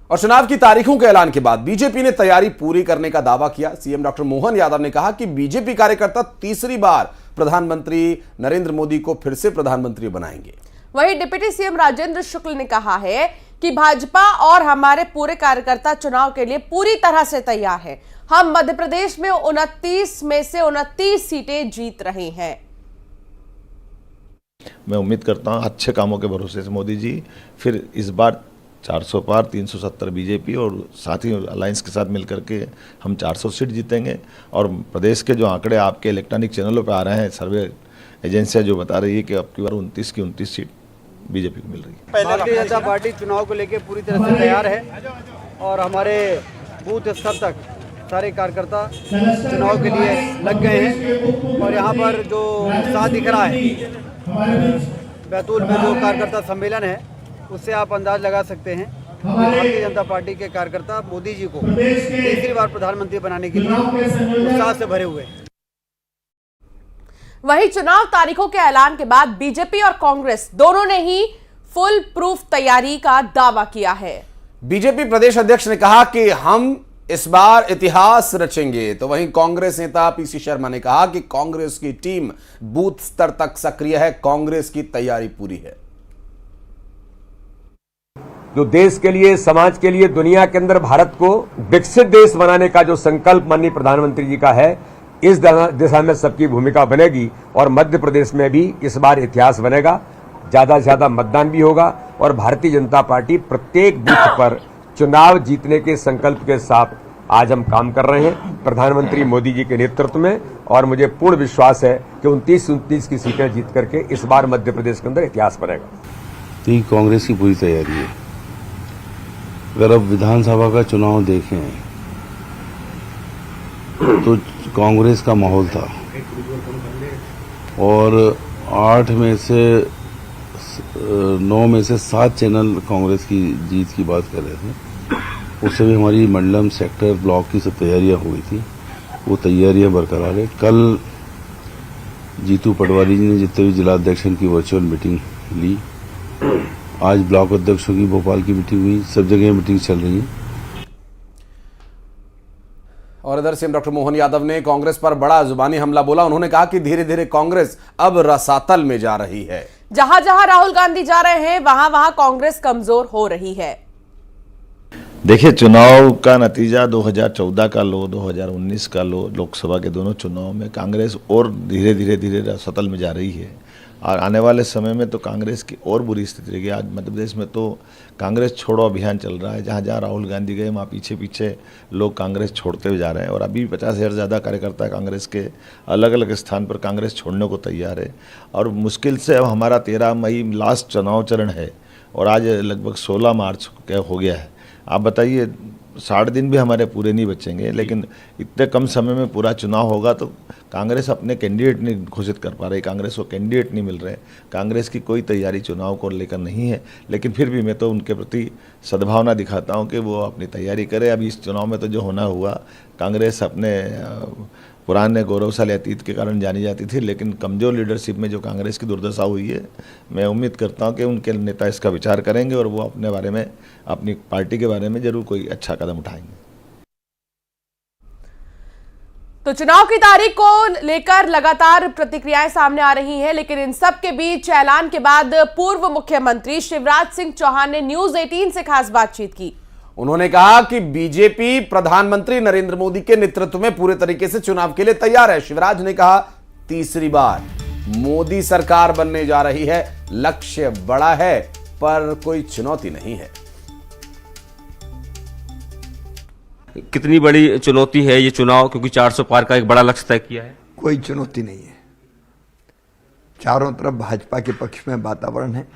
और चुनाव की तारीखों के ऐलान के बाद बीजेपी ने तैयारी पूरी करने का दावा किया। सीएम डॉक्टर मोहन यादव ने कहा कि बीजेपी कार्यकर्ता तीसरी बार प्रधानमंत्री नरेंद्र मोदी को फिर से प्रधानमंत्री बनाएंगे। वहीं डिप्टी सीएम राजेंद्र शुक्ल ने कहा है कि भाजपा और हमारे पूरे कार्यकर्ता चुनाव के लिए पूरी तरह से तैयार हैं। हम मध्य प्रदेश में 29 में से 29 सीटें जीत रहे हैं। मैं उम्मीद करता हूं अच्छे कामों के भरोसे से मोदी जी फिर इस बार 400 पार 370 बीजेपी और साथ ही अलायंस के साथ मिलकर के हम 400 सीट जीतेंगे। और प्रदेश के जो आंकड़े आपके इलेक्ट्रॉनिक चैनलों पर आ रहे हैं, सर्वे एजेंसियां जो बता रही है कि अब की बार 29 की 29 सीट बीजेपी को मिल रही है। भारतीय जनता पार्टी चुनाव को लेकर पूरी तरह से तैयार है और हमारे बूथ स्तर तक सारे कार्यकर्ता चुनाव के लिए लग गए हैं। और यहाँ पर जो उत्साह दिख रहा है, बैतूल में जो कार्यकर्ता सम्मेलन है, उससे आप अंदाज लगा सकते हैं भारतीय जनता पार्टी के कार्यकर्ता मोदी जी को तीसरी बार प्रधानमंत्री बनाने के लिए उत्साह से भरे हुए हैं। वहीं चुनाव तारीखों के ऐलान के बाद बीजेपी और कांग्रेस दोनों ने ही फुल प्रूफ तैयारी का दावा किया है। बीजेपी प्रदेश अध्यक्ष ने कहा कि हम इस बार इतिहास रचेंगे, तो वहीं कांग्रेस नेता पीसी शर्मा ने कहा कि कांग्रेस की टीम बूथ स्तर तक सक्रिय है, कांग्रेस की तैयारी पूरी है। जो देश के लिए, समाज के लिए, दुनिया के अंदर भारत को विकसित देश बनाने का जो संकल्प माननीय प्रधानमंत्री जी का है, इस दिशा में सबकी भूमिका बनेगी और मध्य प्रदेश में भी इस बार इतिहास बनेगा। ज्यादा से ज्यादा मतदान भी होगा और भारतीय जनता पार्टी प्रत्येक बूथ पर चुनाव जीतने के संकल्प के साथ आज हम काम कर रहे हैं प्रधानमंत्री मोदी जी के नेतृत्व में। और मुझे पूर्ण विश्वास है कि 29 की सीटें जीत करके इस बार मध्य प्रदेश के अंदर इतिहास बनेगा। तो कांग्रेस की पूरी तैयारी है। अगर अब विधानसभा का चुनाव देखें तो कांग्रेस का माहौल था और 9 में से 7 चैनल कांग्रेस की जीत की बात कर रहे थे। उससे भी हमारी मंडलम, सेक्टर, ब्लॉक की सब तैयारियां हुई थी, वो तैयारियां बरकरार है। कल जीतू पटवारी जी ने जितने भी जिलाध्यक्षों की वर्चुअल मीटिंग ली, आज ब्लॉक अध्यक्षों की भोपाल की मीटिंग हुई, सब जगह मीटिंग चल रही है। और इधर सीएम डॉक्टर मोहन यादव ने कांग्रेस पर बड़ा जुबानी हमला बोला। उन्होंने कहा कि धीरे धीरे कांग्रेस अब रसातल में जा रही है। जहां जहां राहुल गांधी जा रहे हैं, वहां वहां कांग्रेस कमजोर हो रही है। देखिए, चुनाव का नतीजा 2014 का लो, 2019 का लो, लोकसभा के दोनों चुनाव में कांग्रेस और धीरे धीरे रसातल में जा रही है। और आने वाले समय में तो कांग्रेस की और बुरी स्थिति रहेगी। आज मध्य प्रदेश में तो कांग्रेस छोड़ो अभियान चल रहा है। जहाँ जहाँ राहुल गांधी गए वहाँ पीछे पीछे लोग कांग्रेस छोड़ते हुए जा रहे हैं। और अभी 50,000 से ज़्यादा कार्यकर्ता कांग्रेस के अलग अलग स्थान पर कांग्रेस छोड़ने को तैयार है। और मुश्किल से अब हमारा 13 मई लास्ट चुनाव चरण है और आज लगभग 16 मार्च हो गया है। आप बताइए, 60 दिन भी हमारे पूरे नहीं बचेंगे, लेकिन इतने कम समय में पूरा चुनाव होगा तो कांग्रेस अपने कैंडिडेट नहीं घोषित कर पा रही, कांग्रेस को कैंडिडेट नहीं मिल रहे, कांग्रेस की कोई तैयारी चुनाव को लेकर नहीं है। लेकिन फिर भी मैं तो उनके प्रति सद्भावना दिखाता हूं कि वो अपनी तैयारी करे। अभी इस चुनाव में तो जो होना हुआ, कांग्रेस अपने पुराने गौरवशाली अतीत के कारण जानी जाती थी, लेकिन कमज़ोर लीडरशिप में जो कांग्रेस की दुर्दशा हुई है, मैं उम्मीद करता हूं कि उनके नेता इसका विचार करेंगे और वो अपने बारे में, अपनी पार्टी के बारे में जरूर कोई अच्छा कदम उठाएंगे। तो चुनाव की तारीख को लेकर लगातार प्रतिक्रियाएं सामने आ रही हैं, लेकिन इन सब के बीच ऐलान के बाद पूर्व मुख्यमंत्री शिवराज सिंह चौहान ने न्यूज 18 से खास बातचीत की। उन्होंने कहा कि बीजेपी प्रधानमंत्री नरेंद्र मोदी के नेतृत्व में पूरे तरीके से चुनाव के लिए तैयार है। शिवराज ने कहा, तीसरी बार मोदी सरकार बनने जा रही है, लक्ष्य बड़ा है पर कोई चुनौती नहीं है। कितनी बड़ी चुनौती है ये चुनाव, क्योंकि 400 पार का एक बड़ा लक्ष्य तय किया है? कोई चुनौती नहीं है। चारों तरफ भाजपा के पक्ष में वातावरण है।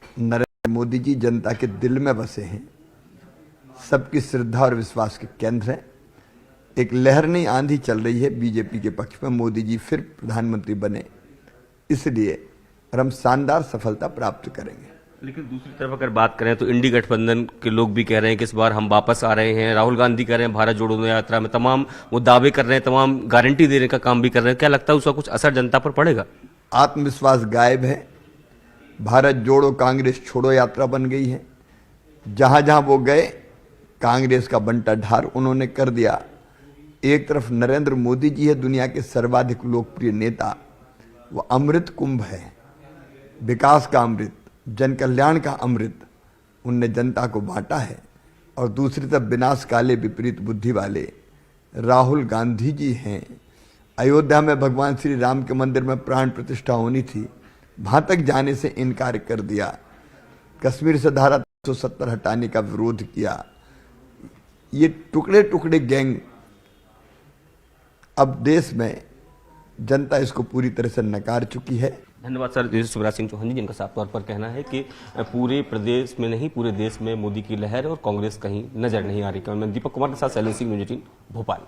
नरेंद्र मोदी जी जनता के दिल में बसे हैं, सबकी श्रद्धा और विश्वास के केंद्र हैं। एक लहर नहीं, आंधी चल रही है बीजेपी के पक्ष में, मोदी जी फिर प्रधानमंत्री बने, इसलिए हम शानदार सफलता प्राप्त करेंगे। लेकिन दूसरी तरफ अगर बात करें तो इंडी गठबंधन के लोग भी कह रहे हैं कि इस बार हम वापस आ रहे हैं। राहुल गांधी कह रहे हैं भारत जोड़ो यात्रा में तमाम वो दावे कर रहे हैं, तमाम गारंटी देने का काम भी कर रहे हैं। क्या लगता है उसका कुछ असर जनता पर पड़ेगा? आत्मविश्वास गायब है। भारत जोड़ो कांग्रेस छोड़ो यात्रा बन गई है। जहां जहां वो गए कांग्रेस का बंटा ढार उन्होंने कर दिया। एक तरफ नरेंद्र मोदी जी है, दुनिया के सर्वाधिक लोकप्रिय नेता, वो अमृत कुंभ है, विकास का अमृत, जन कल्याण का अमृत उनने जनता को बांटा है। और दूसरी तरफ विनाश काले विपरीत बुद्धि वाले राहुल गांधी जी हैं। अयोध्या में भगवान श्री राम के मंदिर में प्राण प्रतिष्ठा होनी थी, वहां तक जाने से इनकार कर दिया। कश्मीर से धारा 370 हटाने का विरोध किया। ये टुकड़े टुकड़े गैंग अब देश में जनता इसको पूरी तरह से नकार चुकी है। धन्यवाद सर। शिवराज सिंह चौहान जी, जिनका साफ तौर पर कहना है कि पूरे प्रदेश में नहीं पूरे देश में मोदी की लहर और कांग्रेस कहीं नजर नहीं आ रही। मैं दीपक कुमार के साथ शैलेंद्र सिंह, न्यूज़ 18 भोपाल।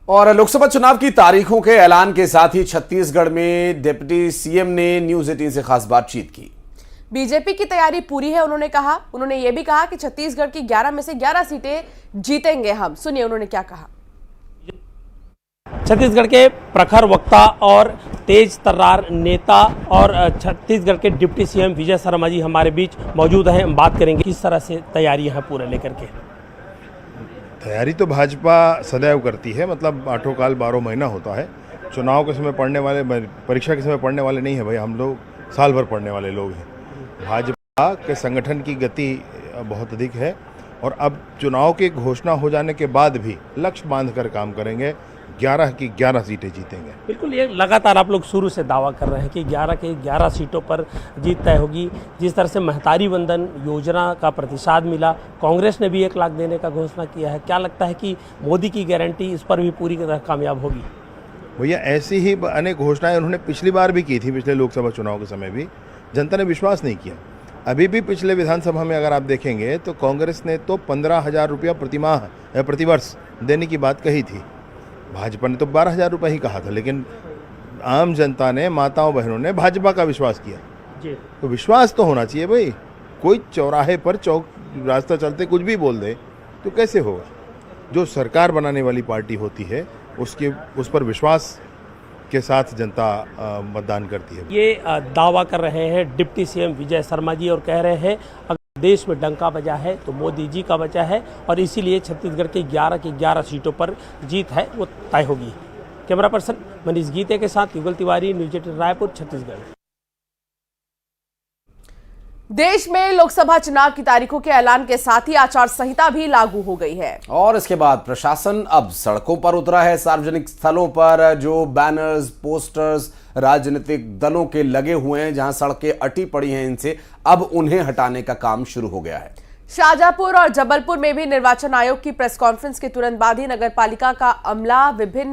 और लोकसभा चुनाव की तारीखों के ऐलान के साथ ही छत्तीसगढ़ में डिप्टी सीएम ने न्यूज़ 18 से खास बातचीत की। बीजेपी की तैयारी पूरी है, उन्होंने ये भी कहा कि छत्तीसगढ़ की 11 में से 11 सीटें जीतेंगे हम। सुनिए उन्होंने क्या कहा। छत्तीसगढ़ के प्रखर वक्ता और तेज तर्रार नेता और छत्तीसगढ़ के डिप्टी सीएम विजय शर्मा जी हमारे बीच मौजूद हैं। हम बात करेंगे किस तरह से तैयारियां हैं पूरे लेकर के। तैयारी तो भाजपा सदैव करती है, मतलब 8 काल 12 महीना होता है। चुनाव के समय पढ़ने वाले, परीक्षा के समय पढ़ने वाले नहीं है भाई, हम लोग साल भर पढ़ने वाले लोग हैं। भाजपा के संगठन की गति बहुत अधिक है और अब चुनाव की घोषणा हो जाने के बाद भी लक्ष्य बांधकर काम करेंगे। 11 की 11 सीटें जीतेंगे। बिल्कुल, ये लगातार आप लोग शुरू से दावा कर रहे हैं कि 11 के 11 सीटों पर जीत तय होगी। जिस तरह से महतारी वंदन योजना का प्रतिसाद मिला, कांग्रेस ने भी 1 लाख देने का घोषणा किया है। क्या लगता है कि मोदी की गारंटी इस पर भी पूरी तरह कामयाब होगी? भैया ऐसी ही अनेक घोषणाएं उन्होंने पिछली बार भी की थी, पिछले लोकसभा चुनाव के समय भी जनता ने विश्वास नहीं किया। अभी भी पिछले विधानसभा में अगर आप देखेंगे तो कांग्रेस ने तो 15,000 रुपया प्रतिमाह या प्रतिवर्ष देने की बात कही थी, भाजपा ने तो 12,000 रुपये ही कहा था। लेकिन आम जनता ने, माताओं बहनों ने भाजपा का विश्वास किया जी। तो विश्वास तो होना चाहिए भाई। कोई चौराहे पर रास्ता चलते कुछ भी बोल दे तो कैसे होगा? जो सरकार बनाने वाली पार्टी होती है उस पर विश्वास के साथ जनता मतदान करती है। ये दावा कर रहे हैं डिप्टी सीएम विजय शर्मा जी और कह रहे हैं अगर देश में डंका बजा है तो मोदी जी का बचा है और इसीलिए छत्तीसगढ़ की 11 की 11 सीटों पर जीत है वो तय होगी। कैमरा पर्सन मनीष गीते के साथ युगल तिवारी, न्यूज़ 18 रायपुर, छत्तीसगढ़। देश में लोकसभा चुनाव की तारीखों के ऐलान के साथ ही आचार संहिता भी लागू हो गई है और इसके बाद प्रशासन अब सड़कों पर उतरा है। सार्वजनिक स्थलों पर जो बैनर्स, पोस्टर्स राजनीतिक दलों के लगे हुए हैं, जहां सड़कें अटी पड़ी हैं इनसे, अब उन्हें हटाने का काम शुरू हो गया है। शाहजहांपुर और जबलपुर में भी निर्वाचन आयोग की प्रेस कॉन्फ्रेंस के तुरंत बाद ही नगर पालिका का अमला विभिन्न